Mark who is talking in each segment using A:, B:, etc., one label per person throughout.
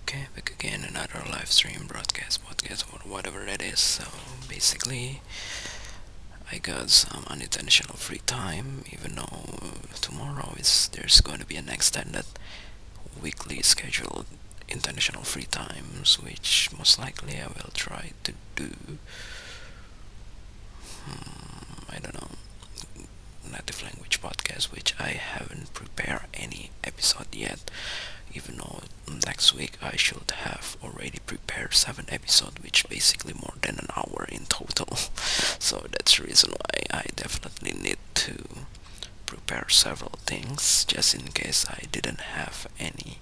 A: Okay, back again, another live stream, broadcast, podcast, or whatever that is. So basically, I got some unintentional free time, even though tomorrow is there's going to be an extended weekly scheduled intentional free times, which most likely I will try to do. I don't know, native language podcast, which I haven't prepared any episode yet. Even though next week I should have already prepared 7 episodes, which basically more than an hour in total. So that's the reason why I definitely need to prepare several things just in case I didn't have any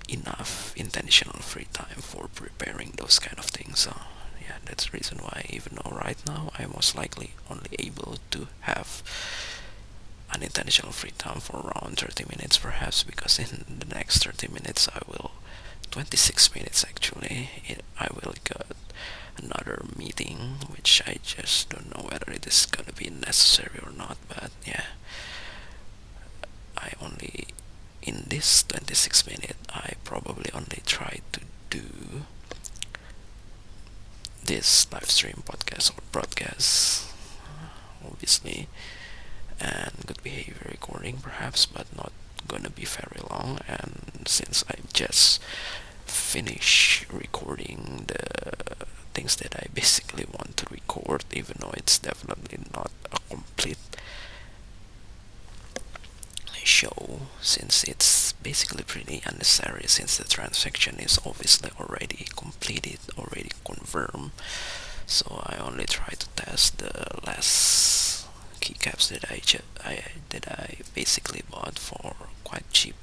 A: enough intentional free time for preparing those kind of things. So yeah, that's the reason why even though right now I'm most likely only able to have unintentional free time for around 30 minutes perhaps, because in the next 30 minutes I will 26 minutes actually I will get another meeting, which I just don't know whether it is gonna be necessary or not. But yeah, I only in this 26 minute I probably only try to do this live stream podcast or broadcast, obviously, and good behavior recording perhaps, but not gonna be very long. And since I just finished recording the things that I basically want to record, even though it's definitely not a complete show, since it's basically pretty unnecessary, since the transaction is obviously already completed, already confirmed. So I only try to test the last keycaps that I basically bought for quite cheap.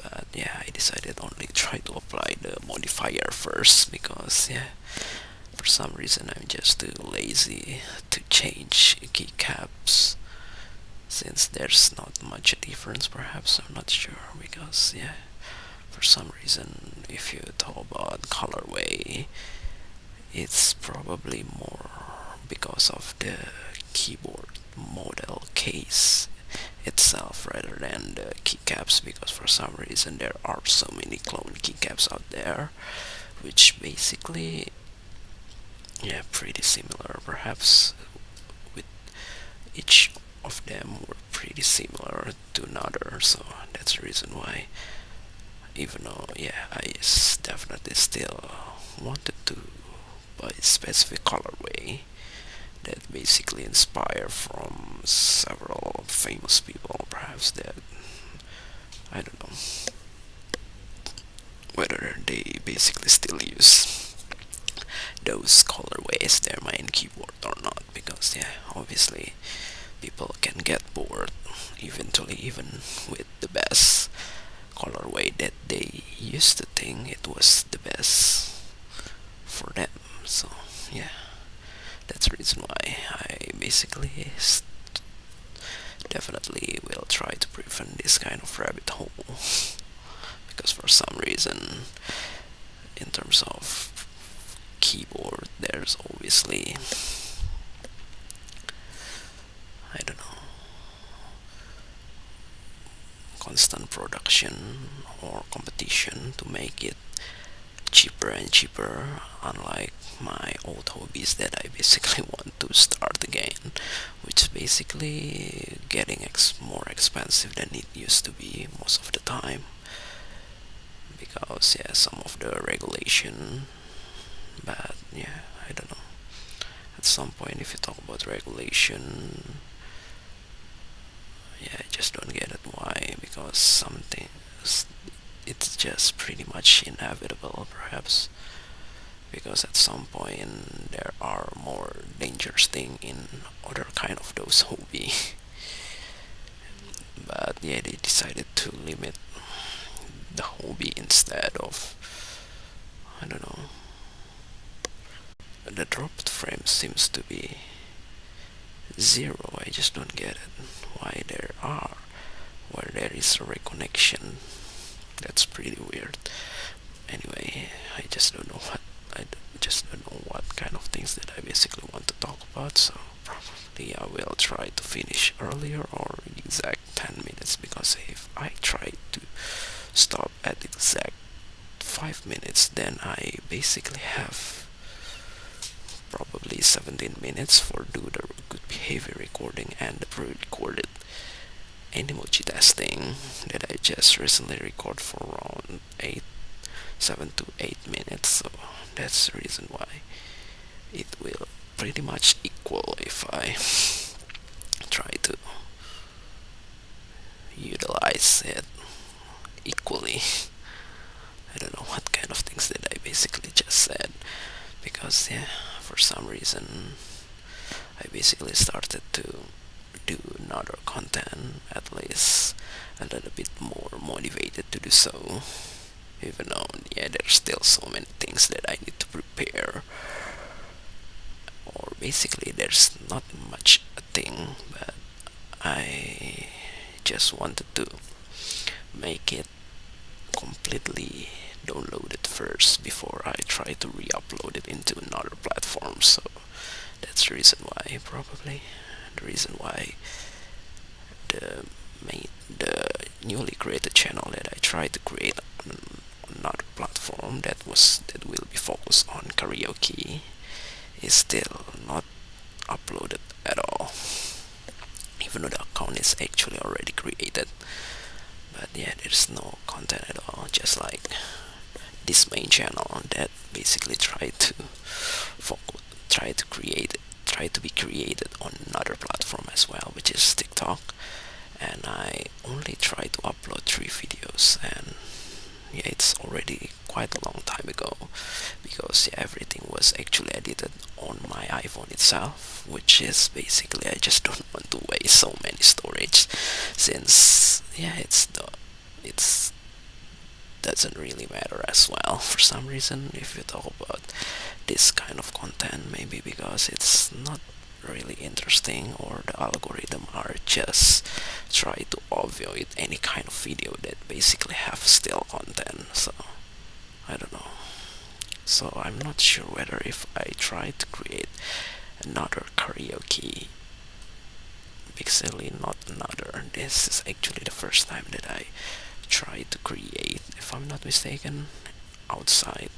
A: But yeah, I decided only try to apply the modifier first, because yeah, for some reason I'm just too lazy to change keycaps, since there's not much difference perhaps, I'm not sure, because yeah, for some reason if you talk about colorway, it's probably more because of the keyboard model case itself rather than the keycaps, because for some reason there are so many clone keycaps out there, which basically, yeah, pretty similar perhaps, with each of them were pretty similar to another. So that's the reason why, even though yeah, definitely still wanted to buy a specific colorway that basically inspire from several famous people perhaps, that I don't know whether they basically still use those colorways their main keyboard or not, because yeah, obviously people can get bored eventually even with the best colorway that they used to think it was the best for them. So yeah, that's the reason why I basically definitely will try to prevent this kind of rabbit hole, because for some reason in terms of keyboard there's obviously, I don't know, constant production or competition to make it cheaper and cheaper, unlike my old hobbies that I basically want to start again, which is basically getting more expensive than it used to be most of the time, because yeah, some of the regulation. But yeah, I don't know, at some point if you talk about regulation, yeah, I just don't get it why, because something, it's just pretty much inevitable perhaps, because at some point there are more dangerous thing in other kind of those hobby. But yeah, they decided to limit the hobby instead of, I don't know, the dropped frame seems to be zero. I just don't get it why there are, where there is a reconnection. That's pretty weird. Anyway, I just don't know what, just don't know what kind of things that I basically want to talk about. So probably I will try to finish earlier or exact 10 minutes, because if I try to stop at exact 5 minutes, then I basically have probably 17 minutes for do the good behavior recording and the pre-recorded Animoji testing that I just recently record for around 7 to 8 minutes. So that's the reason why it will pretty much equal if I try to utilize it equally. I don't know what kind of things that I basically just said, because yeah, for some reason I basically started to do another content, at least a little bit more motivated to do so, even though yeah, there's still so many things that I need to prepare, or basically there's not much a thing, but I just wanted to make it completely downloaded first before I try to re-upload it into another platform. So that's the reason why, probably the reason why the the newly created channel that I tried to create on another platform that will be focused on karaoke is still not uploaded at all, even though the account is actually already created. But yeah, there's no content at all, just like this main channel that basically try to be created on another platform as well, which is TikTok. And I only try to upload 3 videos, and yeah, it's already quite a long time ago, because yeah, everything was actually edited on my iPhone itself, which is basically I just don't want to waste so many storage, since yeah, it's doesn't really matter as well for some reason if you talk about this kind of content. Maybe because it's not really interesting, or the algorithm are just try to avoid any kind of video that basically have still content. So I don't know. So I'm not sure whether if I try to create another karaoke, basically not another, this is actually the first time that I try to create, if I'm not mistaken, outside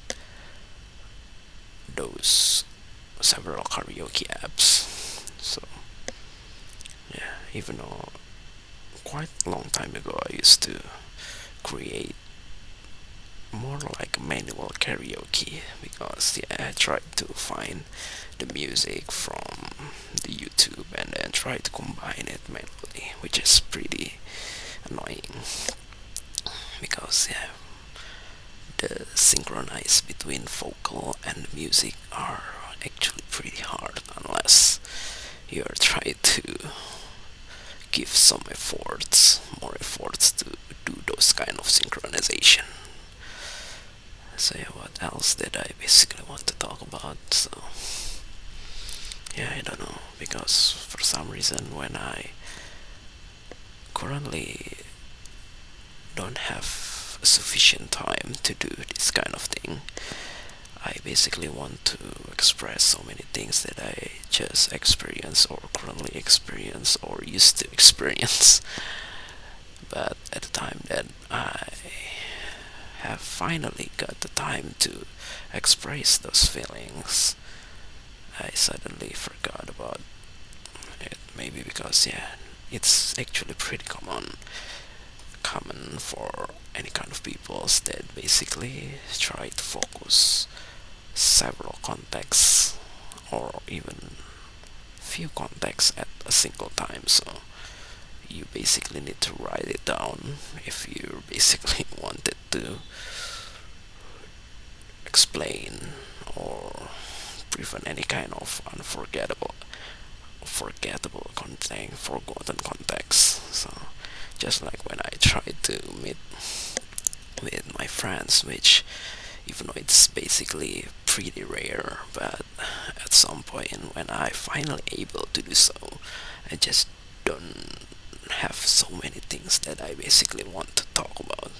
A: those several karaoke apps. So yeah, even though quite a long time ago I used to create more like manual karaoke, because yeah, I tried to find the music from the YouTube and then try to combine it manually, which is pretty annoying, because yeah, the synchronize between vocal and music are actually pretty hard unless you're trying to give some more efforts to do those kind of synchronization. So yeah, what else did I basically want to talk about? So yeah, I don't know, because for some reason when I currently don't have sufficient time to do this kind of thing, I basically want to express so many things that I just experience, or currently experience, or used to experience. But at the time that I have finally got the time to express those feelings, I suddenly forgot about it. Maybe because yeah, it's actually pretty common for any kind of peoples that basically try to focus several contexts, or even few contexts at a single time. So you basically need to write it down if you basically wanted to explain or prevent any kind of forgotten context. So just like when I tried to meet with my friends, which even though it's basically pretty rare, but at some point when I finally able to do so, I just don't have so many things that I basically want to talk about.